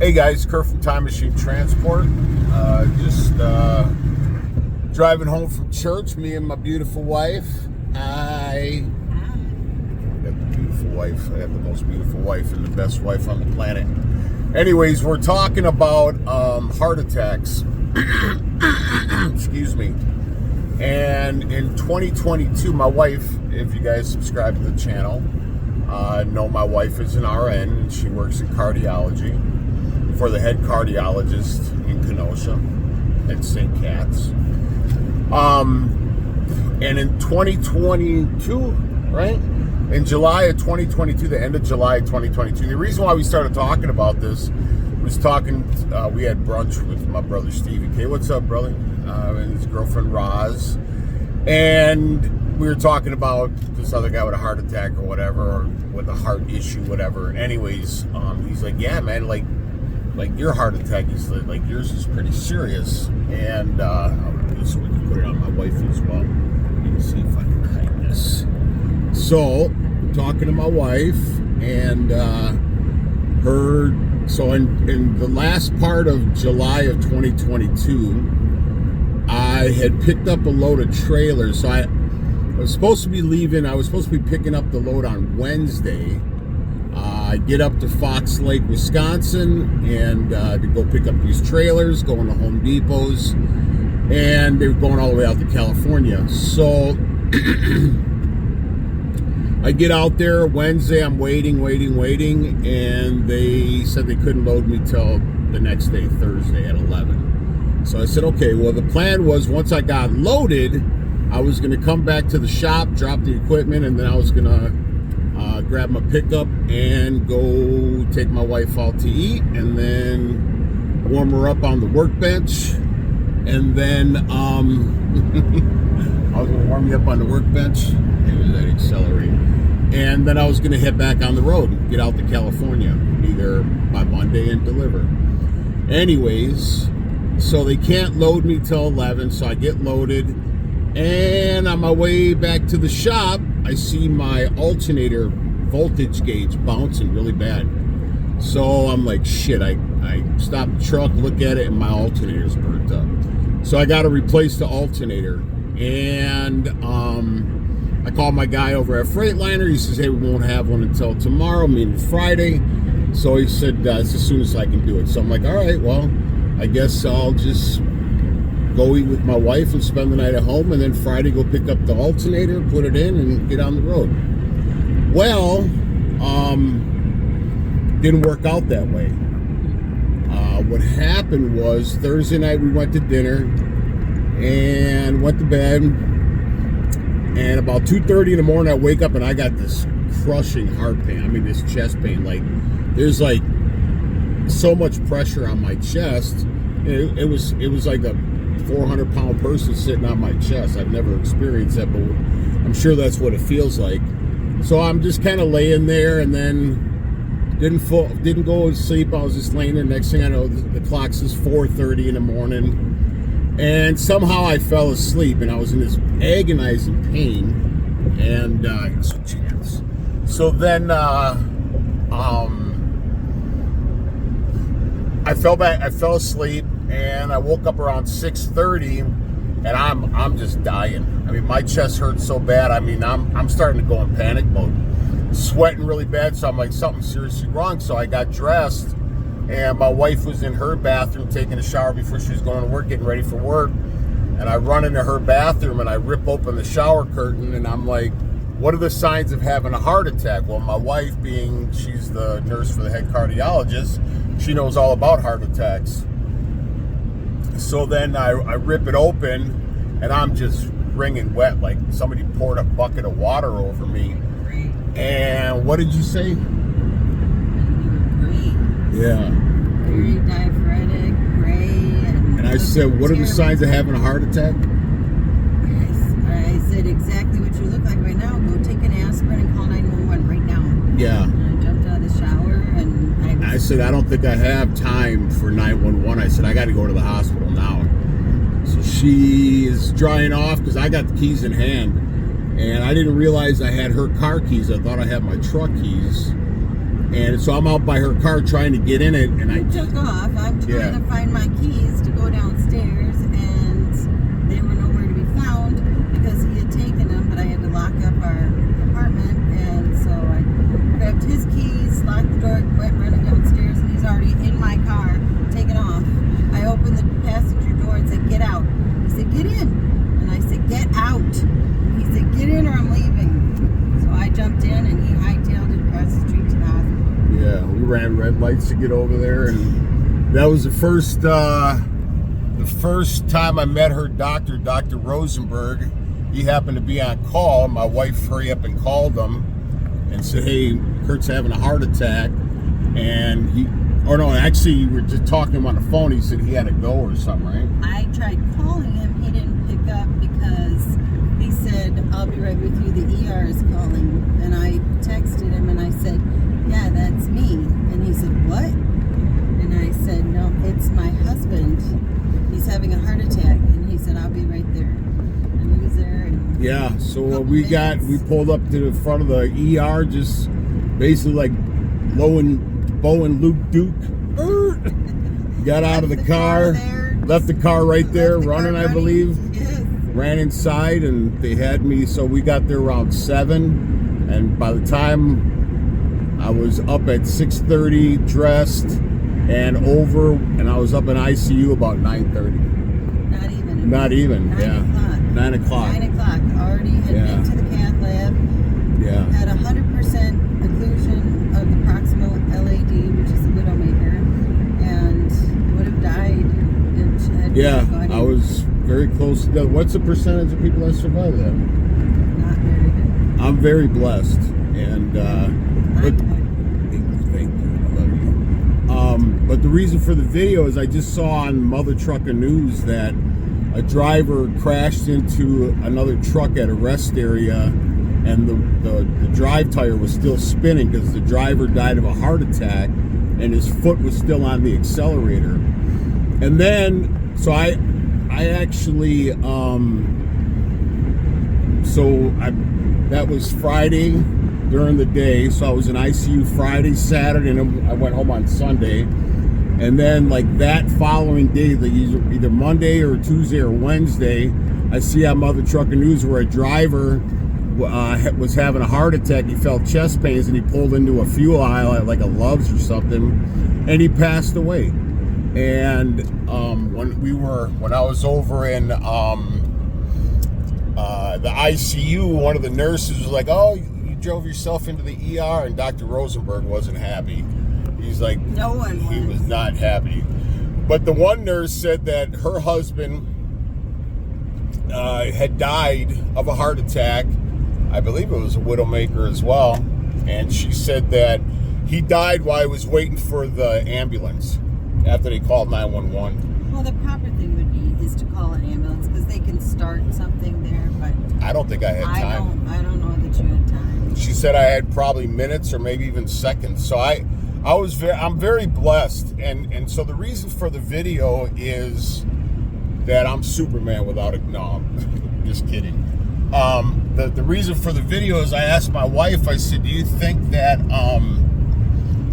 Hey guys, Kurt from Time Machine Transport. Just driving home from church, me and my beautiful wife. I got the beautiful wife. I have the most beautiful wife and the best wife on the planet. Anyways, we're talking about heart attacks. Excuse me. And in 2022, my wife, if you guys subscribe to the channel, know my wife is an RN and she works in cardiology for the head cardiologist in Kenosha at St. Cat's. And in 2022, right? In July of 2022, the end of July of 2022, the reason why we started talking about this was we had brunch with my brother Stevie. Okay, what's up, brother? And his girlfriend Roz. And we were talking about this other guy with a heart attack or whatever, or with a heart issue, whatever. Anyways, he's like, yeah, man, like your heart attack is like yours is pretty serious. And I'll do this so we can put it on my wife as well. You can see if I can hide this. So, talking to my wife, and so in the last part of July of 2022, I had picked up a load of trailers. So I was supposed to be leaving. I was supposed to be picking up the load on Wednesday. I get up to Fox Lake, Wisconsin, and to go pick up these trailers, going to Home Depots, and they were going all the way out to California. So I get out there Wednesday, I'm waiting, and they said they couldn't load me till the next day, Thursday at 11. So I said, okay, well, the plan was once I got loaded, I was going to come back to the shop, drop the equipment, and then I was going to grab my pickup and go take my wife out to eat, and then warm her up on the workbench, and then I was going to warm you up on the workbench. Maybe that accelerate. And then I was going to head back on the road and get out to California, either by Monday and deliver. Anyways, so they can't load me till 11, so I get loaded. And on my way back to the shop, I see my alternator voltage gauge bouncing really bad. So I'm like, shit, I stop the truck, look at it, and my alternator's burnt up. So I got to replace the alternator. And I called my guy over at Freightliner. He says, hey, we won't have one until tomorrow, meaning Friday. So he said, it's as soon as I can do it. So I'm like, all right, well, I guess I'll just go eat with my wife and spend the night at home, and then Friday go pick up the alternator, put it in, and get on the road. Well, didn't work out that way. What happened was Thursday night we went to dinner and went to bed, and about 2:30 in the morning I wake up and I got this crushing heart pain. I mean, this chest pain. Like, there's like so much pressure on my chest. It was like a 400-pound person sitting on my chest. I've never experienced that, but I'm sure that's what it feels like. So I'm just kind of laying there, and then didn't go to sleep. I was just laying there. Next thing I know, the clock says 4:30 in the morning, and somehow I fell asleep, and I was in this agonizing pain, and chance. So then I fell asleep. And I woke up around 6:30, and I'm just dying. I mean, my chest hurts so bad. I mean, I'm starting to go in panic mode, sweating really bad. So I'm like, something's seriously wrong. So I got dressed, and my wife was in her bathroom taking a shower before she was going to work, getting ready for work. And I run into her bathroom and I rip open the shower curtain, and I'm like, what are the signs of having a heart attack? Well, my wife, she's the nurse for the head cardiologist, she knows all about heart attacks. So then I rip it open, and I'm just wringing wet, like somebody poured a bucket of water over me. And what did you say? Great. Yeah. Very diaphoretic, gray. And I said, what are the signs of having a heart attack? I said exactly what you look like right now. Go take an aspirin and call 911 right now. Yeah. And I jumped out of the shower, and I said, I don't think I have time for 911. I said, I got to go to the hospital now. So she is drying off because I got the keys in hand, and I didn't realize I had her car keys. I thought I had my truck keys. And so I'm out by her car trying to get in it, and I took off. I'm trying Yeah. to find my keys to go downstairs, and they were nowhere to be found because he had taken them, but I had to lock up our apartment, and so I grabbed his keys, locked the door, went running downstairs, and he's already in my car, taking off. I opened the passenger door and said, "Get out." He said, "Get in." And I said, "Get out." He said, "Get in or I'm leaving." So I jumped in, and he hightailed it across the street to the hospital. Yeah, we ran red lights to get over there, and that was the first time I met her doctor, Dr. Rosenberg. He happened to be on call. My wife hurried up and called him and said, "Hey, Kurt's having a heart attack." And we were just talking to him on the phone. He said he had to go or something, right? I tried calling him. He didn't pick up because he said, "I'll be right with you. The ER is calling." And I texted him and I said, "Yeah, that's me." And he said, "What?" And I said, "No, it's my husband. He's having a heart attack." And he said, "I'll be right there." And he was there. And Yeah, so couple we minutes. pulled up to the front of the ER, just basically like Bo and Luke Duke. Got out of the car, left the car right there, Left the car running, I believe. Yes. Ran inside, and they had me. So we got there around 7, and by the time I was up at 6:30, dressed and over, and I was up in ICU about 9:30. Not even. Not even, 9 yeah. o'clock. 9 o'clock. 9 o'clock. Already had Yeah. been to the cath lab. Yeah. Had 100% occlusion of the proximal LAD, which is the widowmaker, and would have died if she had Yeah, gone in. I was very close to death. What's the percentage of people that survive that? Not very good. I'm very blessed, and but thank you, I love you. But the reason for the video is I just saw on Mother Trucker News that a driver crashed into another truck at a rest area, and the drive tire was still spinning because the driver died of a heart attack, and his foot was still on the accelerator. And then, so I actually, that was Friday during the day. So I was in ICU Friday, Saturday, and I went home on Sunday. And then, like that following day, either Monday or Tuesday or Wednesday, I see on Mother Trucker News where a driver was having a heart attack. He felt chest pains, and he pulled into a fuel aisle at like a Love's or something, and he passed away. And when I was over in the ICU, one of the nurses was like, "Oh, you drove yourself into the ER," and Dr. Rosenberg wasn't happy. He's like, No one he was not happy. But the one nurse said that her husband had died of a heart attack. I believe it was a widowmaker as well. And she said that he died while he was waiting for the ambulance after they called 911. Well, the proper thing would be is to call an ambulance because they can start something there. But I don't think I had time. I don't know that you had time. She said I had probably minutes or maybe even seconds. So I'm very blessed. And so the reason for the video is that I'm Superman without a no, just kidding. The reason for the video is I asked my wife, I said, "Do you think that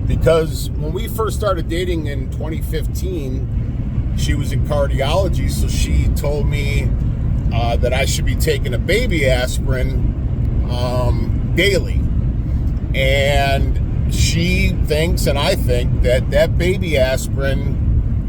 because when we first started dating in 2015, she was in cardiology, so she told me that I should be taking a baby aspirin daily. And she thinks, and I think, that baby aspirin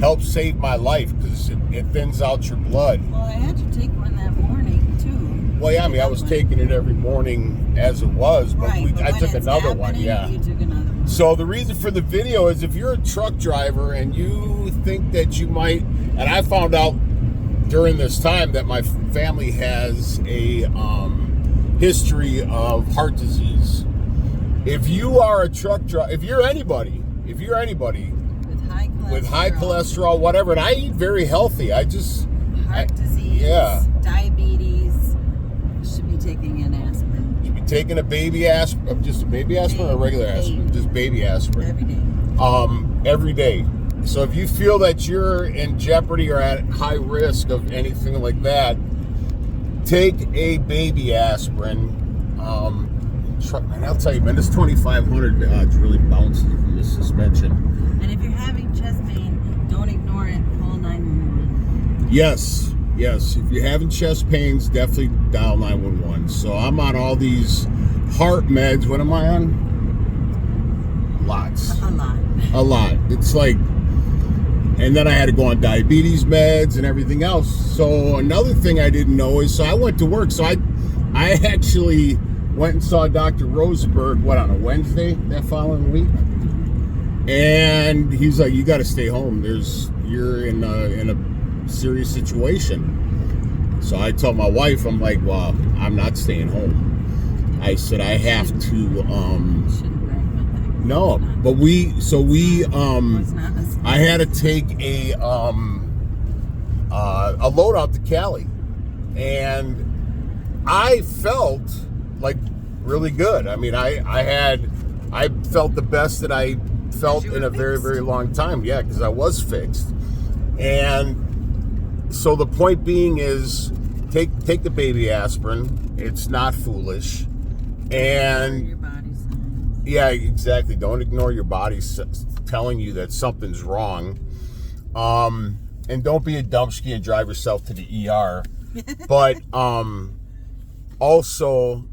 helps save my life because it thins out your blood." Well, I had to take one that morning too. Well, yeah, I mean, I was taking it every morning as it was, but Right, but I when took it's another one, happening, yeah. You took another one. So the reason for the video is if you're a truck driver and you think that you might, and I found out during this time that my family has a history of heart disease. If you are a truck driver, if you're anybody With high cholesterol, whatever, and I eat very healthy, heart disease, yeah. diabetes, should be taking an aspirin you be taking a baby aspirin, just a baby aspirin or a regular aspirin, just baby aspirin. every day. Every day. So if you feel that you're in jeopardy or at high risk of anything like that, take a baby aspirin. truck, man, I'll tell you, man, this 2500 it's really bouncy from the suspension. And if you're having chest pain, don't ignore it. Call 911. Yes. If you're having chest pains, definitely dial 911. So I'm on all these heart meds. What am I on? Lots. A lot. It's like, and then I had to go on diabetes meds and everything else. So another thing I didn't know is, so I went to work. So I actually went and saw Dr. Rosenberg, on a Wednesday that following week. And he's like, you got to stay home. You're in a serious situation. So I told my wife, I'm like, well, I'm not staying home. I said, I have to, Shouldn't brag about that. no, but I had to take a load out to Cali, and I felt like really good. I mean, I felt the best that I felt in a very, very long time. Yeah, because I was fixed. And so the point being is, take the baby aspirin. It's not foolish. And Your body signs. yeah, exactly. Don't ignore your body telling you that something's wrong. And don't be a dumpski and drive yourself to the ER. But also,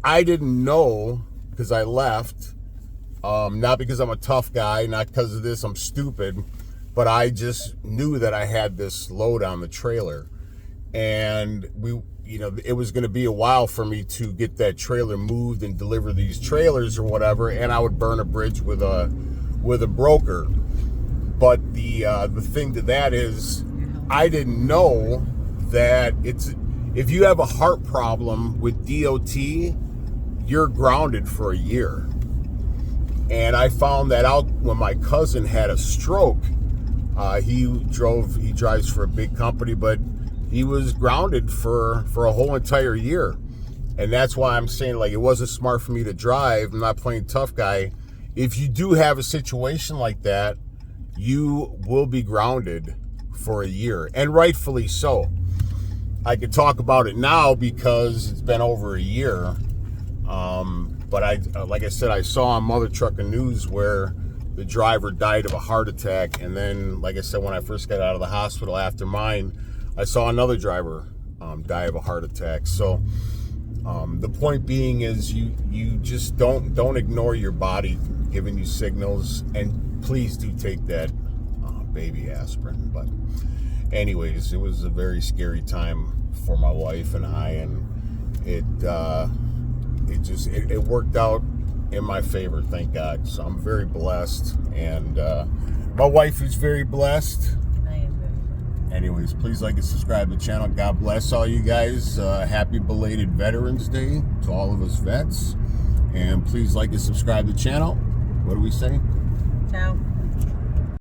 I didn't know, because I left. Not because I'm a tough guy, not because of this, I'm stupid. But I just knew that I had this load on the trailer. And it was going to be a while for me to get that trailer moved and deliver these trailers or whatever, and I would burn a bridge with a broker. But the thing to that is, I didn't know that if you have a heart problem with DOT, you're grounded for a year. And I found that out when my cousin had a stroke. He drives for a big company, but he was grounded for a whole entire year. And that's why I'm saying, like, it wasn't smart for me to drive. I'm not playing tough guy. If you do have a situation like that, you will be grounded for a year, and rightfully so. I could talk about it now because it's been over a year. But like I said, I saw on Mother Truckin' News where the driver died of a heart attack. And then, like I said, when I first got out of the hospital after mine, I saw another driver die of a heart attack. So the point being is, you just don't ignore your body giving you signals, and please do take that baby aspirin. But anyways, it was a very scary time for my wife and I, and it worked out in my favor, thank God. So I'm very blessed, and my wife is very blessed. I am very good. Anyways, please like and subscribe to the channel. God bless all you guys. Happy belated Veterans Day to all of us vets. And please like and subscribe to the channel. What do we say? Ciao.